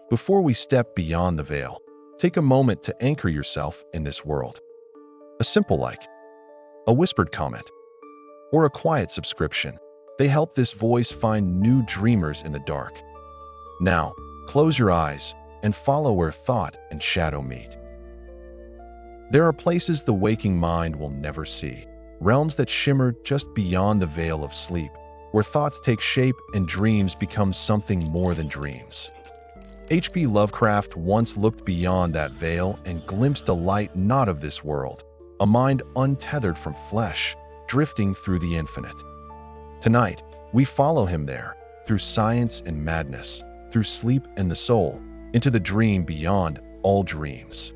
Before we step beyond the veil, take a moment to anchor yourself in this world. A simple like, a whispered comment, or a quiet subscription, they help this voice find new dreamers in the dark. Now, close your eyes and follow where thought and shadow meet. There are places the waking mind will never see, realms that shimmer just beyond the veil of sleep, where thoughts take shape and dreams become something more than dreams. H.P. Lovecraft once looked beyond that veil and glimpsed a light not of this world, a mind untethered from flesh, drifting through the infinite. Tonight, we follow him there, through science and madness, through sleep and the soul, into the dream beyond all dreams.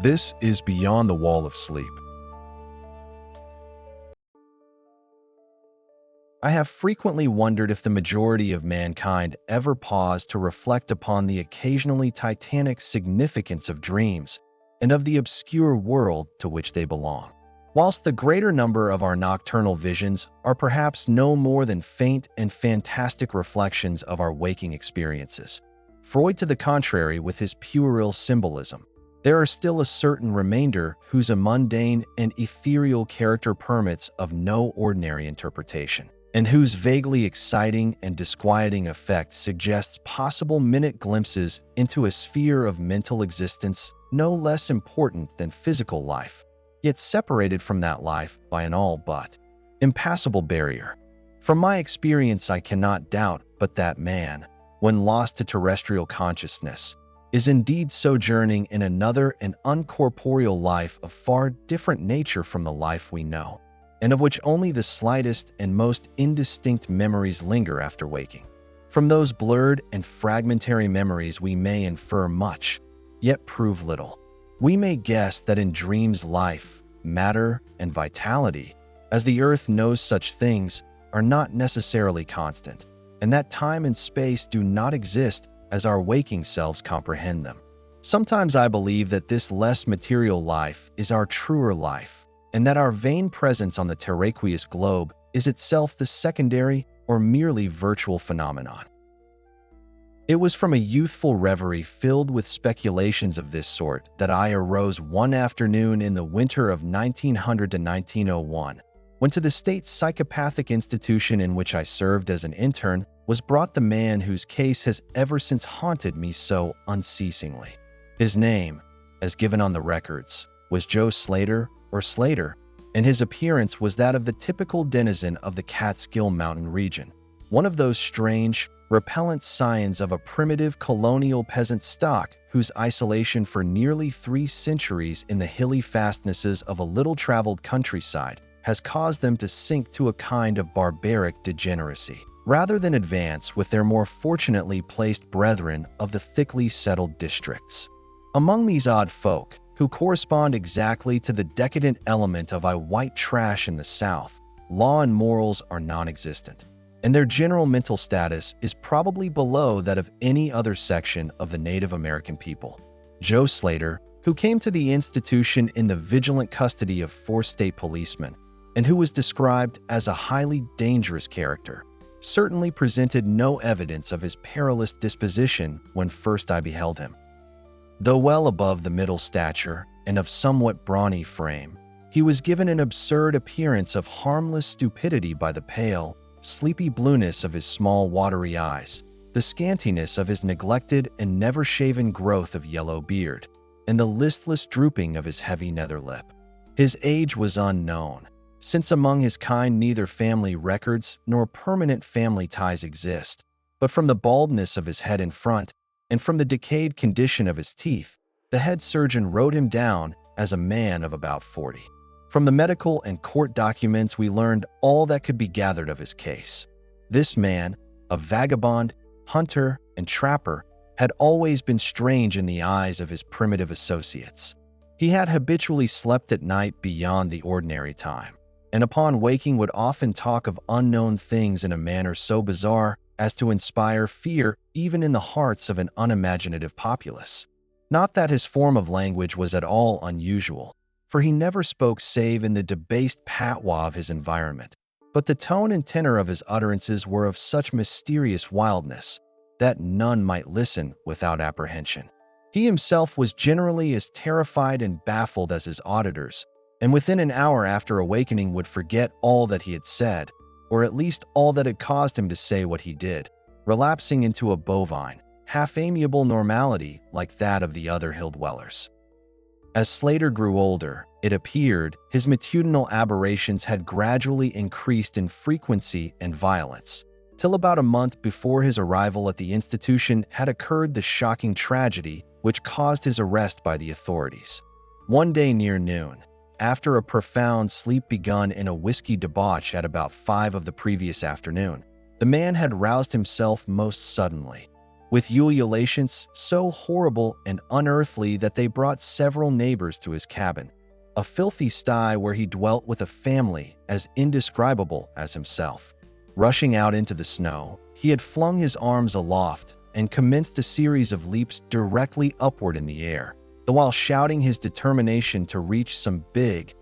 This is Beyond the Wall of Sleep. I have frequently wondered if the majority of mankind ever paused to reflect upon the occasionally titanic significance of dreams and of the obscure world to which they belong. Whilst the greater number of our nocturnal visions are perhaps no more than faint and fantastic reflections of our waking experiences, Freud to the contrary with his puerile symbolism, there are still a certain remainder whose a mundane and ethereal character permits of no ordinary interpretation, and whose vaguely exciting and disquieting effect suggests possible minute glimpses into a sphere of mental existence no less important than physical life, yet separated from that life by an all but impassable barrier. From my experience, I cannot doubt but that man, when lost to terrestrial consciousness, is indeed sojourning in another and uncorporeal life of far different nature from the life we know, and of which only the slightest and most indistinct memories linger after waking. From those blurred and fragmentary memories we may infer much, yet prove little. We may guess that in dreams life, matter, and vitality, as the earth knows such things, are not necessarily constant, and that time and space do not exist as our waking selves comprehend them. Sometimes I believe that this less material life is our truer life, and that our vain presence on the terraqueous globe is itself the secondary or merely virtual phenomenon. It was from a youthful reverie filled with speculations of this sort that I arose one afternoon in the winter of 1900 to 1901, when to the state psychopathic institution in which I served as an intern was brought the man whose case has ever since haunted me so unceasingly. His name, as given on the records, was Joe Slater or Slater, and his appearance was that of the typical denizen of the Catskill Mountain region, one of those strange, repellent scions of a primitive colonial peasant stock whose isolation for nearly 3 centuries in the hilly fastnesses of a little-traveled countryside has caused them to sink to a kind of barbaric degeneracy, rather than advance with their more fortunately placed brethren of the thickly settled districts. Among these odd folk, who correspond exactly to the decadent element of white trash in the South, law and morals are non-existent, and their general mental status is probably below that of any other section of the Native American people. Joe Slater, who came to the institution in the vigilant custody of 4 state policemen, and who was described as a highly dangerous character, certainly presented no evidence of his perilous disposition when first I beheld him. Though well above the middle stature and of somewhat brawny frame, he was given an absurd appearance of harmless stupidity by the pale, sleepy blueness of his small watery eyes, the scantiness of his neglected and never-shaven growth of yellow beard, and the listless drooping of his heavy nether lip. His age was unknown, since among his kind neither family records nor permanent family ties exist, but from the baldness of his head in front, and from the decayed condition of his teeth, the head surgeon wrote him down as a man of about 40. From the medical and court documents we learned all that could be gathered of his case. This man, a vagabond, hunter, and trapper, had always been strange in the eyes of his primitive associates. He had habitually slept at night beyond the ordinary time, and upon waking would often talk of unknown things in a manner so bizarre as to inspire fear even in the hearts of an unimaginative populace. Not that his form of language was at all unusual, for he never spoke save in the debased patois of his environment, but the tone and tenor of his utterances were of such mysterious wildness that none might listen without apprehension. He himself was generally as terrified and baffled as his auditors, and within an hour after awakening would forget all that he had said, or at least all that had caused him to say what he did, relapsing into a bovine, half-amiable normality like that of the other hill-dwellers. As Slater grew older, it appeared his matutinal aberrations had gradually increased in frequency and violence, till about a month before his arrival at the institution had occurred the shocking tragedy which caused his arrest by the authorities. One day near noon, after a profound sleep begun in a whiskey debauch at about 5 of the previous afternoon, the man had roused himself most suddenly, with ululations so horrible and unearthly that they brought several neighbors to his cabin, a filthy sty where he dwelt with a family as indescribable as himself. Rushing out into the snow, he had flung his arms aloft and commenced a series of leaps directly upward in the air, the while shouting his determination to reach some big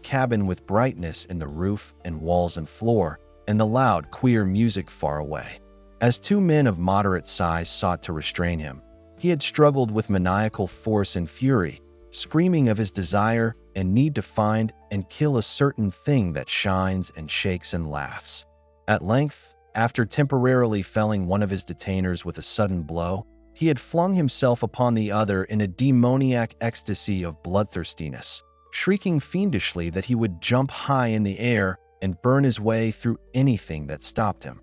cabin with brightness in the roof and walls and floor, and the loud, queer music far away. As 2 men of moderate size sought to restrain him, he had struggled with maniacal force and fury, screaming of his desire and need to find and kill a certain thing that shines and shakes and laughs. At length, after temporarily felling one of his detainers with a sudden blow, he had flung himself upon the other in a demoniac ecstasy of bloodthirstiness, shrieking fiendishly that he would jump high in the air and burn his way through anything that stopped him.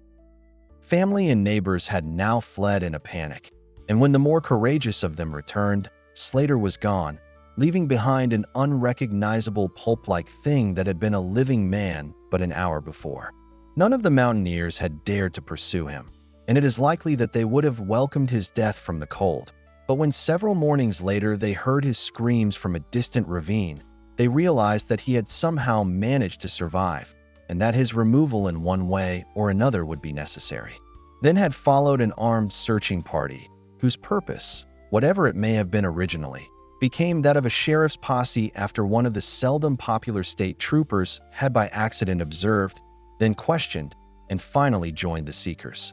Family and neighbors had now fled in a panic, and when the more courageous of them returned, Slater was gone, leaving behind an unrecognizable pulp-like thing that had been a living man but an hour before. None of the mountaineers had dared to pursue him, and it is likely that they would have welcomed his death from the cold. But when several mornings later they heard his screams from a distant ravine, they realized that he had somehow managed to survive, and that his removal in one way or another would be necessary. Then had followed an armed searching party, whose purpose, whatever it may have been originally, became that of a sheriff's posse after one of the seldom popular state troopers had by accident observed, then questioned, and finally joined the seekers.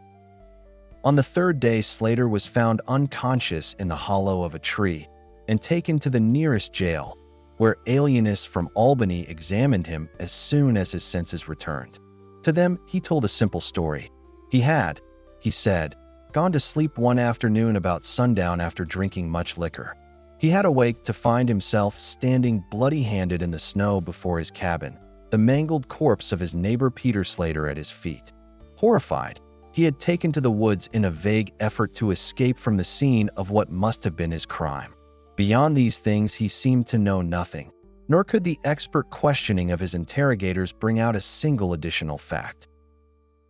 On the 3rd day, Slater was found unconscious in the hollow of a tree and taken to the nearest jail, where alienists from Albany examined him as soon as his senses returned. To them, he told a simple story. He had, he said, gone to sleep one afternoon about sundown after drinking much liquor. He had awaked to find himself standing bloody-handed in the snow before his cabin, the mangled corpse of his neighbor Peter Slater at his feet. Horrified, he had taken to the woods in a vague effort to escape from the scene of what must have been his crime. Beyond these things he seemed to know nothing, nor could the expert questioning of his interrogators bring out a single additional fact.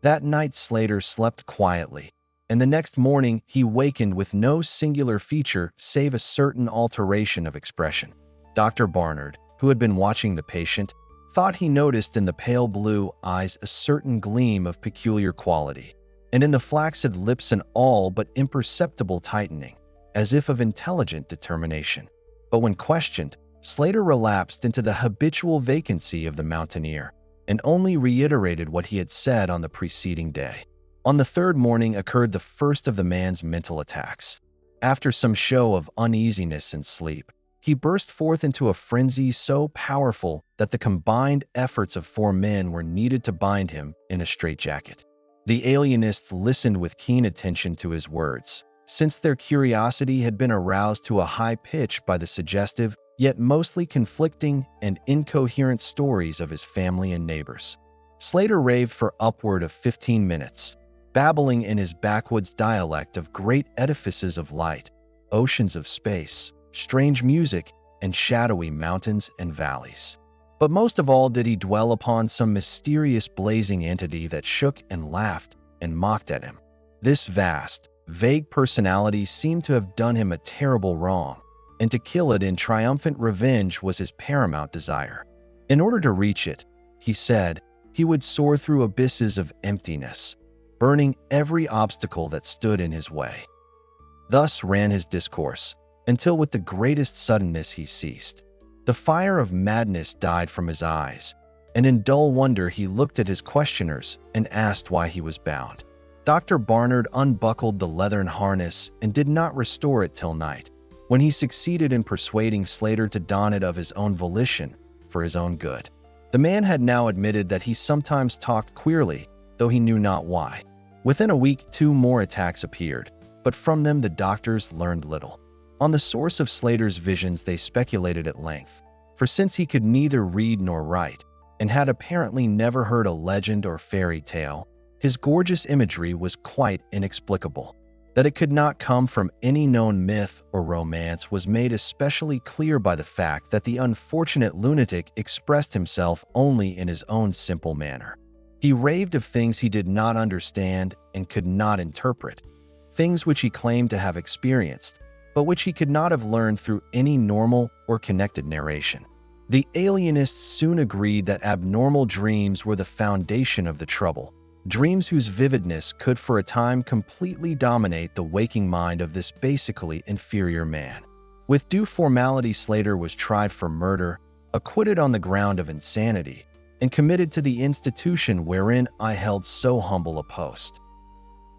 That night Slater slept quietly, and the next morning he wakened with no singular feature save a certain alteration of expression. Dr. Barnard, who had been watching the patient, thought he noticed in the pale blue eyes a certain gleam of peculiar quality, and in the flaccid lips an all but imperceptible tightening, as if of intelligent determination. But when questioned, Slater relapsed into the habitual vacancy of the mountaineer, and only reiterated what he had said on the preceding day. On the 3rd morning occurred the first of the man's mental attacks. After some show of uneasiness and sleep, he burst forth into a frenzy so powerful that the combined efforts of 4 men were needed to bind him in a straitjacket. The alienists listened with keen attention to his words, since their curiosity had been aroused to a high pitch by the suggestive, yet mostly conflicting and incoherent stories of his family and neighbors. Slater raved for upward of 15 minutes, babbling in his backwoods dialect of great edifices of light, oceans of space, strange music, and shadowy mountains and valleys. But most of all did he dwell upon some mysterious blazing entity that shook and laughed and mocked at him. This vast, vague personality seemed to have done him a terrible wrong, and to kill it in triumphant revenge was his paramount desire. In order to reach it, he said, he would soar through abysses of emptiness, burning every obstacle that stood in his way. Thus ran his discourse, until with the greatest suddenness he ceased. The fire of madness died from his eyes, and in dull wonder he looked at his questioners and asked why he was bound. Dr. Barnard unbuckled the leathern harness and did not restore it till night, when he succeeded in persuading Slater to don it of his own volition for his own good. The man had now admitted that he sometimes talked queerly, though he knew not why. Within a week, 2 more attacks appeared, but from them the doctors learned little. On the source of Slater's visions they speculated at length, for since he could neither read nor write, and had apparently never heard a legend or fairy tale, his gorgeous imagery was quite inexplicable. That it could not come from any known myth or romance was made especially clear by the fact that the unfortunate lunatic expressed himself only in his own simple manner. He raved of things he did not understand and could not interpret, things which he claimed to have experienced, but which he could not have learned through any normal or connected narration. The alienists soon agreed that abnormal dreams were the foundation of the trouble, dreams whose vividness could for a time completely dominate the waking mind of this basically inferior man. With due formality, Slater was tried for murder, acquitted on the ground of insanity, and committed to the institution wherein I held so humble a post.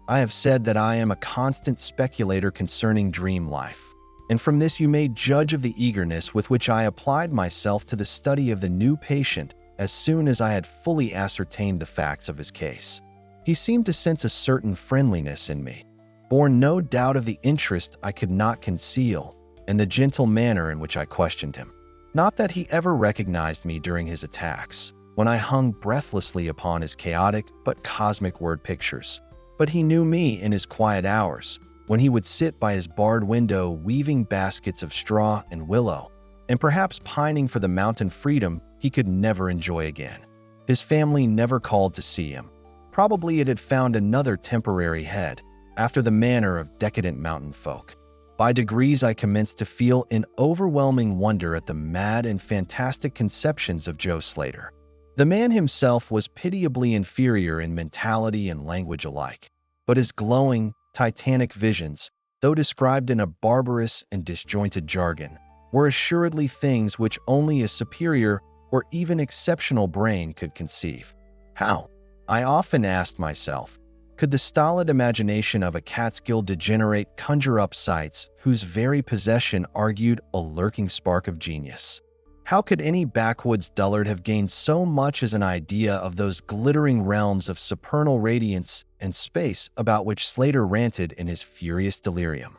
I have said that I am a constant speculator concerning dream life, and from this you may judge of the eagerness with which I applied myself to the study of the new patient as soon as I had fully ascertained the facts of his case. He seemed to sense a certain friendliness in me, born no doubt of the interest I could not conceal, and the gentle manner in which I questioned him. Not that he ever recognized me during his attacks, when I hung breathlessly upon his chaotic but cosmic word pictures, but he knew me in his quiet hours, when he would sit by his barred window weaving baskets of straw and willow, and perhaps pining for the mountain freedom he could never enjoy again. His family never called to see him. Probably it had found another temporary head, after the manner of decadent mountain folk. By degrees I commenced to feel an overwhelming wonder at the mad and fantastic conceptions of Joe Slater. The man himself was pitiably inferior in mentality and language alike, but his glowing, titanic visions, though described in a barbarous and disjointed jargon, were assuredly things which only a superior or even exceptional brain could conceive. How, I often asked myself, could the stolid imagination of a Catskill degenerate conjure up sights whose very possession argued a lurking spark of genius? How could any backwoods dullard have gained so much as an idea of those glittering realms of supernal radiance and space about which Slater ranted in his furious delirium?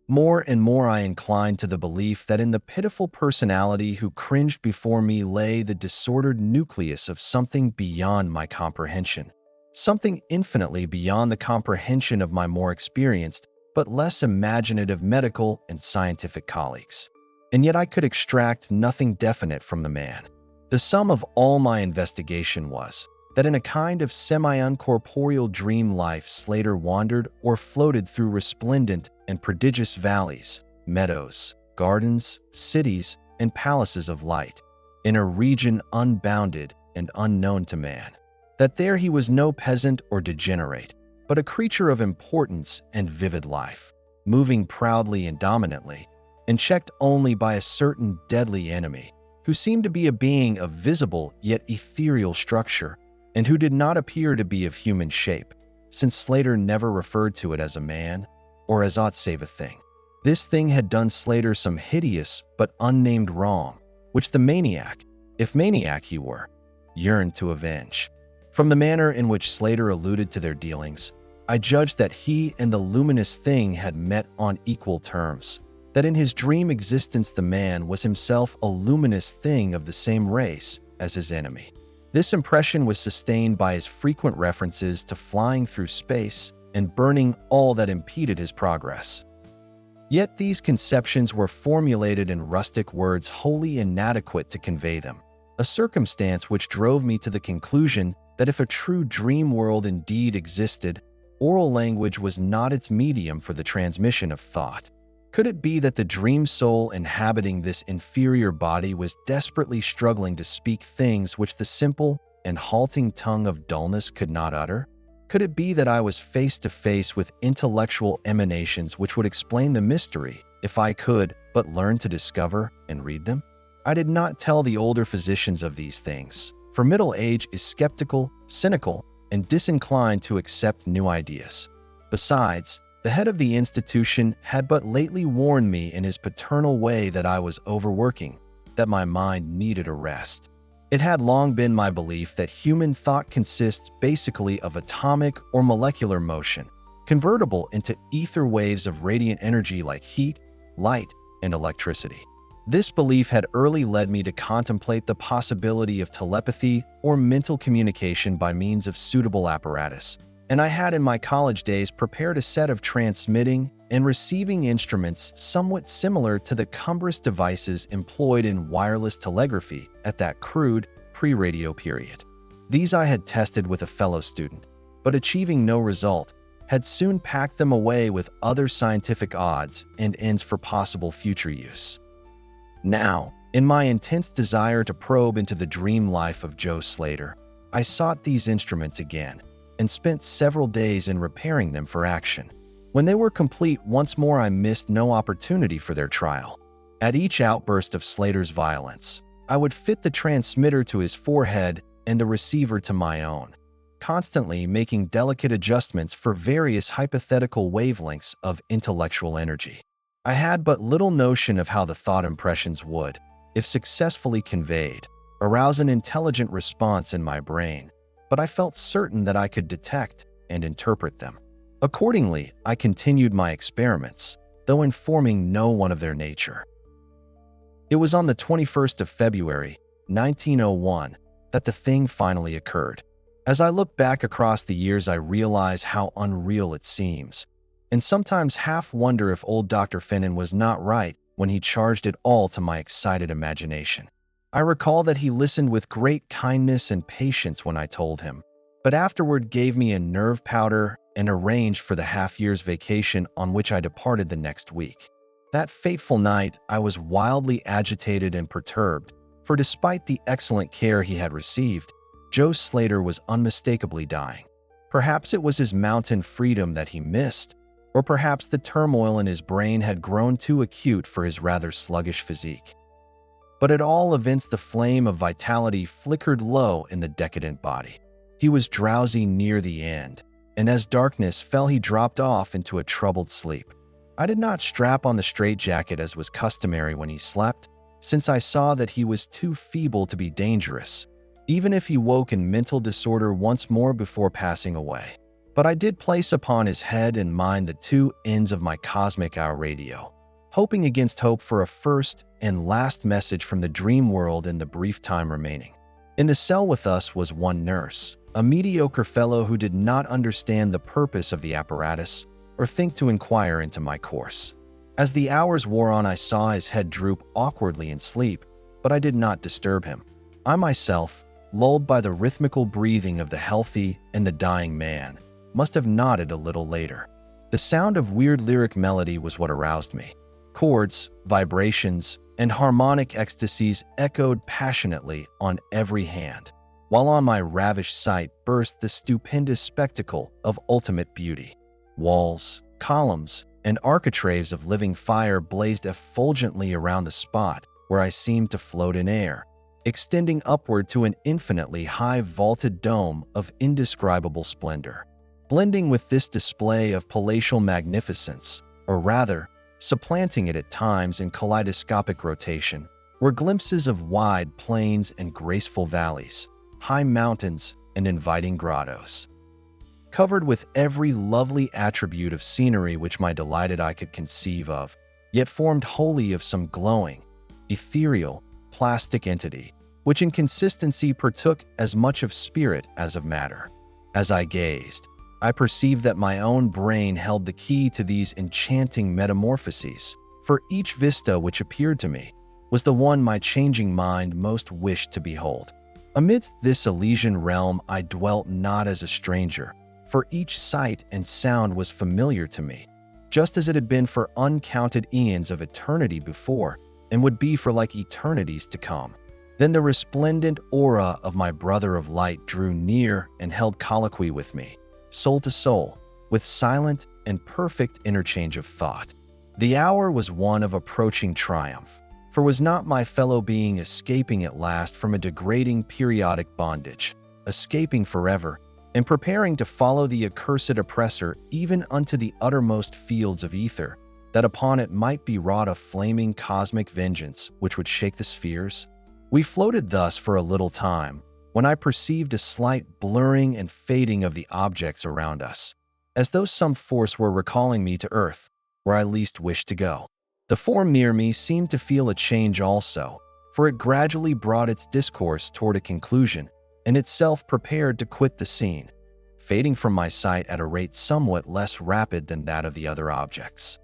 More and more I inclined to the belief that in the pitiful personality who cringed before me lay the disordered nucleus of something beyond my comprehension, something infinitely beyond the comprehension of my more experienced but less imaginative medical and scientific colleagues. And yet I could extract nothing definite from the man. The sum of all my investigation was that in a kind of semi-uncorporeal dream life Slater wandered or floated through resplendent and prodigious valleys, meadows, gardens, cities, and palaces of light, in a region unbounded and unknown to man. That there he was no peasant or degenerate, but a creature of importance and vivid life, moving proudly and dominantly, and checked only by a certain deadly enemy, who seemed to be a being of visible yet ethereal structure, and who did not appear to be of human shape, since Slater never referred to it as a man, or as aught save a thing. This thing had done Slater some hideous but unnamed wrong, which the maniac, if maniac he were, yearned to avenge. From the manner in which Slater alluded to their dealings, I judged that he and the luminous thing had met on equal terms, that in his dream existence the man was himself a luminous thing of the same race as his enemy. This impression was sustained by his frequent references to flying through space and burning all that impeded his progress. Yet these conceptions were formulated in rustic words wholly inadequate to convey them, a circumstance which drove me to the conclusion that if a true dream world indeed existed, oral language was not its medium for the transmission of thought. Could it be that the dream soul inhabiting this inferior body was desperately struggling to speak things which the simple and halting tongue of dullness could not utter? Could it be that I was face to face with intellectual emanations which would explain the mystery if I could but learn to discover and read them? I did not tell the older physicians of these things, for middle age is skeptical, cynical, and disinclined to accept new ideas. Besides, the head of the institution had but lately warned me in his paternal way that I was overworking, that my mind needed a rest. It had long been my belief that human thought consists basically of atomic or molecular motion, convertible into ether waves of radiant energy like heat, light, and electricity. This belief had early led me to contemplate the possibility of telepathy or mental communication by means of suitable apparatus, and I had in my college days prepared a set of transmitting and receiving instruments somewhat similar to the cumbrous devices employed in wireless telegraphy at that crude, pre-radio period. These I had tested with a fellow student, but achieving no result, had soon packed them away with other scientific odds and ends for possible future use. Now, in my intense desire to probe into the dream life of Joe Slater, I sought these instruments again and spent several days in repairing them for action. When they were complete, once more I missed no opportunity for their trial. At each outburst of Slater's violence, I would fit the transmitter to his forehead and the receiver to my own, constantly making delicate adjustments for various hypothetical wavelengths of intellectual energy. I had but little notion of how the thought impressions would, if successfully conveyed, arouse an intelligent response in my brain, but I felt certain that I could detect and interpret them. Accordingly, I continued my experiments, though informing no one of their nature. It was on the 21st of February, 1901, that the thing finally occurred. As I look back across the years, I realize how unreal it seems, and sometimes half wonder if old Dr. Finnan was not right when he charged it all to my excited imagination. I recall that he listened with great kindness and patience when I told him, but afterward gave me a nerve powder and arranged for the half-year's vacation on which I departed the next week. That fateful night, I was wildly agitated and perturbed, for despite the excellent care he had received, Joe Slater was unmistakably dying. Perhaps it was his mountain freedom that he missed, or perhaps the turmoil in his brain had grown too acute for his rather sluggish physique. But at all events, the flame of vitality flickered low in the decadent body. He was drowsy near the end, and as darkness fell, he dropped off into a troubled sleep. I did not strap on the straitjacket as was customary when he slept, since I saw that he was too feeble to be dangerous, even if he woke in mental disorder once more before passing away. But I did place upon his head and mind the two ends of my cosmic hour radio, hoping against hope for a first and last message from the dream world in the brief time remaining. In the cell with us was one nurse, a mediocre fellow who did not understand the purpose of the apparatus or think to inquire into my course. As the hours wore on, I saw his head droop awkwardly in sleep, but I did not disturb him. I myself, lulled by the rhythmical breathing of the healthy and the dying man, must have nodded a little later. The sound of weird lyric melody was what aroused me. Chords, vibrations, and harmonic ecstasies echoed passionately on every hand, while on my ravished sight burst the stupendous spectacle of ultimate beauty. Walls, columns, and architraves of living fire blazed effulgently around the spot where I seemed to float in air, extending upward to an infinitely high vaulted dome of indescribable splendor. Blending with this display of palatial magnificence, or rather, supplanting it at times in kaleidoscopic rotation, were glimpses of wide plains and graceful valleys, high mountains and inviting grottos. Covered with every lovely attribute of scenery which my delighted eye could conceive of, yet formed wholly of some glowing, ethereal, plastic entity, which in consistency partook as much of spirit as of matter. As I gazed, I perceived that my own brain held the key to these enchanting metamorphoses, for each vista which appeared to me was the one my changing mind most wished to behold. Amidst this Elysian realm I dwelt not as a stranger, for each sight and sound was familiar to me, just as it had been for uncounted eons of eternity before, and would be for like eternities to come. Then the resplendent aura of my brother of light drew near and held colloquy with me, soul to soul, with silent and perfect interchange of thought. The hour was one of approaching triumph, for was not my fellow being escaping at last from a degrading periodic bondage, escaping forever, and preparing to follow the accursed oppressor even unto the uttermost fields of ether, that upon it might be wrought a flaming cosmic vengeance which would shake the spheres? We floated thus for a little time, when I perceived a slight blurring and fading of the objects around us, as though some force were recalling me to earth, where I least wished to go. The form near me seemed to feel a change also, for it gradually brought its discourse toward a conclusion, and itself prepared to quit the scene, fading from my sight at a rate somewhat less rapid than that of the other objects.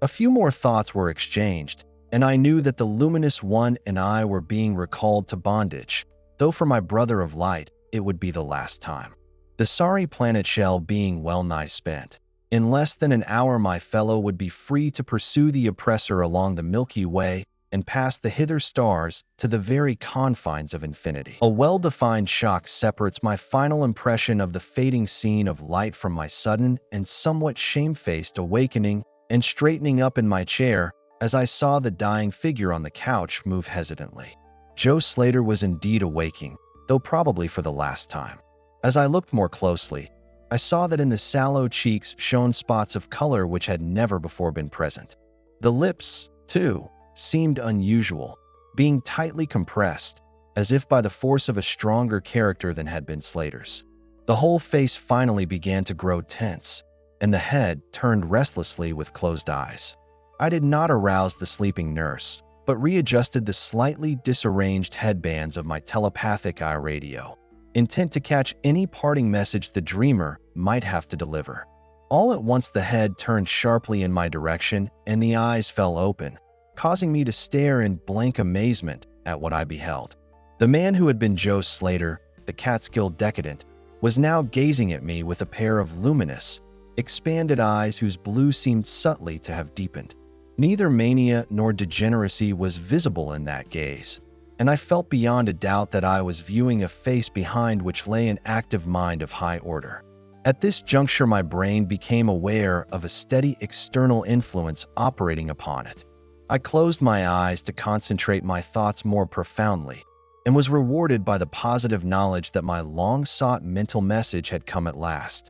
A few more thoughts were exchanged, and I knew that the luminous one and I were being recalled to bondage, though for my brother of light it would be the last time. The sorry planet shell being well nigh spent, in less than an hour my fellow would be free to pursue the oppressor along the Milky Way and past the hither stars to the very confines of infinity. A well-defined shock separates my final impression of the fading scene of light from my sudden and somewhat shamefaced awakening and straightening up in my chair as I saw the dying figure on the couch move hesitantly. Joe Slater was indeed awaking, though probably for the last time. As I looked more closely, I saw that in the sallow cheeks shone spots of color which had never before been present. The lips, too, seemed unusual, being tightly compressed, as if by the force of a stronger character than had been Slater's. The whole face finally began to grow tense, and the head turned restlessly with closed eyes. I did not arouse the sleeping nurse, but readjusted the slightly disarranged headbands of my telepathic eye radio, intent to catch any parting message the dreamer might have to deliver. All at once the head turned sharply in my direction, and the eyes fell open, causing me to stare in blank amazement at what I beheld. The man who had been Joe Slater, the Catskill decadent, was now gazing at me with a pair of luminous, expanded eyes whose blue seemed subtly to have deepened. Neither mania nor degeneracy was visible in that gaze, and I felt beyond a doubt that I was viewing a face behind which lay an active mind of high order. At this juncture my brain became aware of a steady external influence operating upon it. I closed my eyes to concentrate my thoughts more profoundly, and was rewarded by the positive knowledge that my long-sought mental message had come at last.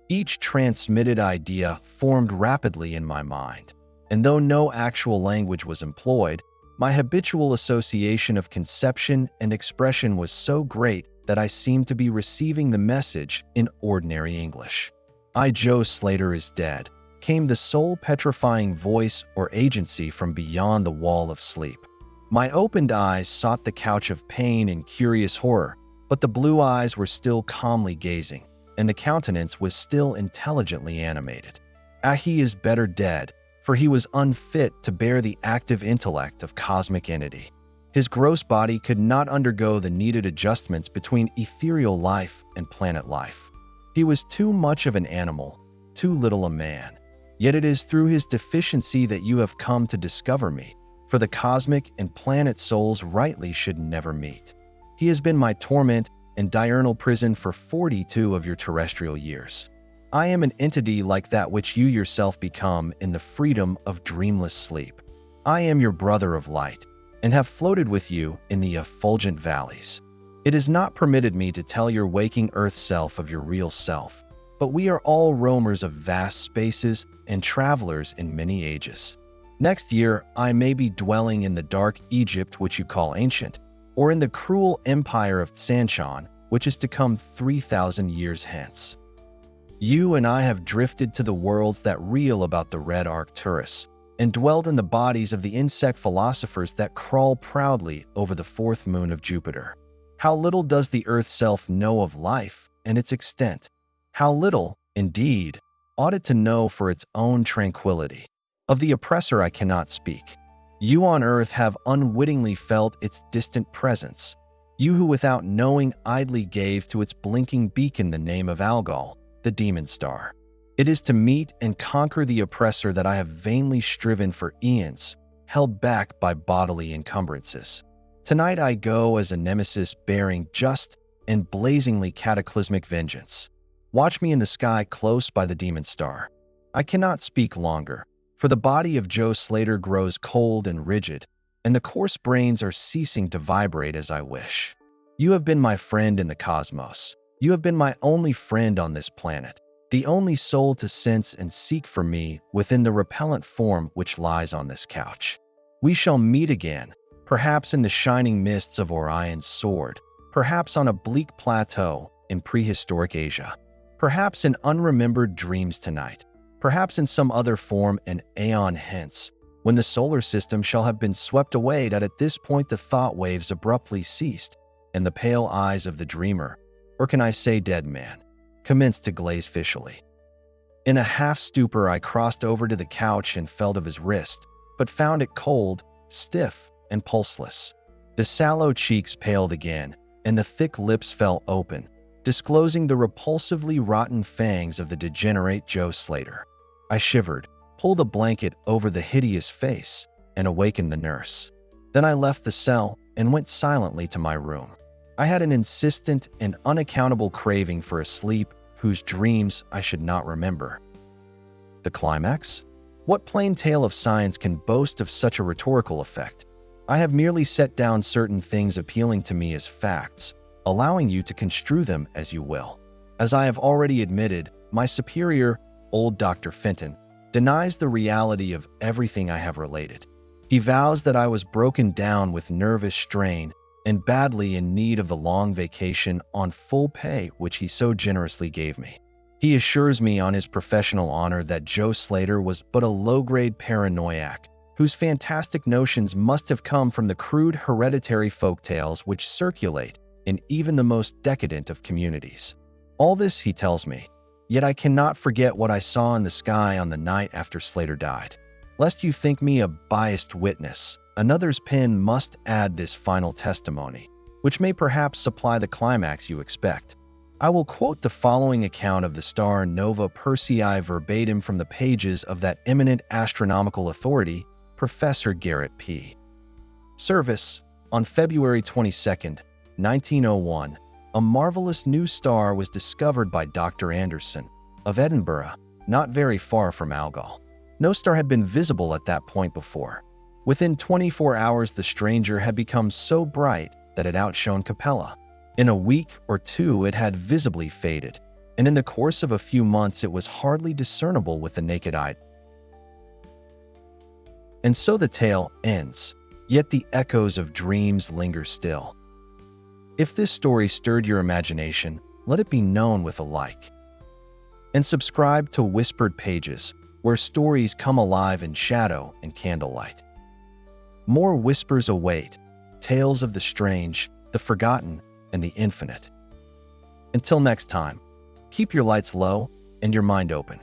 Each transmitted idea formed rapidly in my mind, and though no actual language was employed, my habitual association of conception and expression was so great that I seemed to be receiving the message in ordinary English. "I, Joe Slater, is dead," came the soul-petrifying voice or agency from beyond the wall of sleep. My opened eyes sought the couch of pain and curious horror, but the blue eyes were still calmly gazing, and the countenance was still intelligently animated. He is better dead, for he was unfit to bear the active intellect of cosmic entity. His gross body could not undergo the needed adjustments between ethereal life and planet life. He was too much of an animal, too little a man. Yet it is through his deficiency that you have come to discover me, for the cosmic and planet souls rightly should never meet. He has been my torment and diurnal prison for 42 of your terrestrial years. I am an entity like that which you yourself become in the freedom of dreamless sleep. I am your brother of light, and have floated with you in the effulgent valleys. It is not permitted me to tell your waking earth self of your real self, but we are all roamers of vast spaces and travelers in many ages. Next year, I may be dwelling in the dark Egypt which you call ancient, or in the cruel empire of Tsanchan, which is to come 3,000 years hence. You and I have drifted to the worlds that reel about the red Arcturus, and dwelled in the bodies of the insect philosophers that crawl proudly over the fourth moon of Jupiter. How little does the Earth self know of life and its extent? How little, indeed, ought it to know for its own tranquility? Of the oppressor I cannot speak. You on Earth have unwittingly felt its distant presence. You who without knowing idly gave to its blinking beacon the name of Algol, the demon star. It is to meet and conquer the oppressor that I have vainly striven for eons, held back by bodily encumbrances. Tonight I go as a nemesis bearing just and blazingly cataclysmic vengeance. Watch me in the sky close by the demon star. I cannot speak longer, for the body of Joe Slater grows cold and rigid, and the coarse brains are ceasing to vibrate as I wish. You have been my friend in the cosmos, You have been my only friend on this planet, the only soul to sense and seek for me within the repellent form which lies on this couch. We shall meet again, perhaps in the shining mists of Orion's sword, perhaps on a bleak plateau in prehistoric Asia, perhaps in unremembered dreams tonight, perhaps in some other form an aeon hence, when the solar system shall have been swept away, that at this point the thought waves abruptly ceased, and the pale eyes of the dreamer, or can I say dead man, commenced to glaze fishily. In a half-stupor I crossed over to the couch and felt of his wrist, but found it cold, stiff, and pulseless. The sallow cheeks paled again, and the thick lips fell open, disclosing the repulsively rotten fangs of the degenerate Joe Slater. I shivered, pulled a blanket over the hideous face, and awakened the nurse. Then I left the cell and went silently to my room. I had an insistent and unaccountable craving for a sleep whose dreams I should not remember. The climax? What plain tale of science can boast of such a rhetorical effect? I have merely set down certain things appealing to me as facts, allowing you to construe them as you will. As I have already admitted, my superior, old Dr. Fenton, denies the reality of everything I have related. He vows that I was broken down with nervous strain and badly in need of the long vacation on full pay which he so generously gave me. He assures me on his professional honor that Joe Slater was but a low-grade paranoiac, whose fantastic notions must have come from the crude hereditary folktales which circulate in even the most decadent of communities. All this he tells me, yet I cannot forget what I saw in the sky on the night after Slater died. Lest you think me a biased witness, another's pen must add this final testimony, which may perhaps supply the climax you expect. I will quote the following account of the star Nova Persei verbatim from the pages of that eminent astronomical authority, Professor Garrett P. Service. On February 22, 1901, a marvelous new star was discovered by Dr. Anderson of Edinburgh, not very far from Algol. No star had been visible at that point before. Within 24 hours, the stranger had become so bright that it outshone Capella. In a week or two, it had visibly faded, and in the course of a few months, it was hardly discernible with the naked eye. And so the tale ends, yet the echoes of dreams linger still. If this story stirred your imagination, let it be known with a like. And subscribe to Whispered Pages, where stories come alive in shadow and candlelight. More whispers await, tales of the strange, the forgotten, and the infinite. Until next time, keep your lights low and your mind open.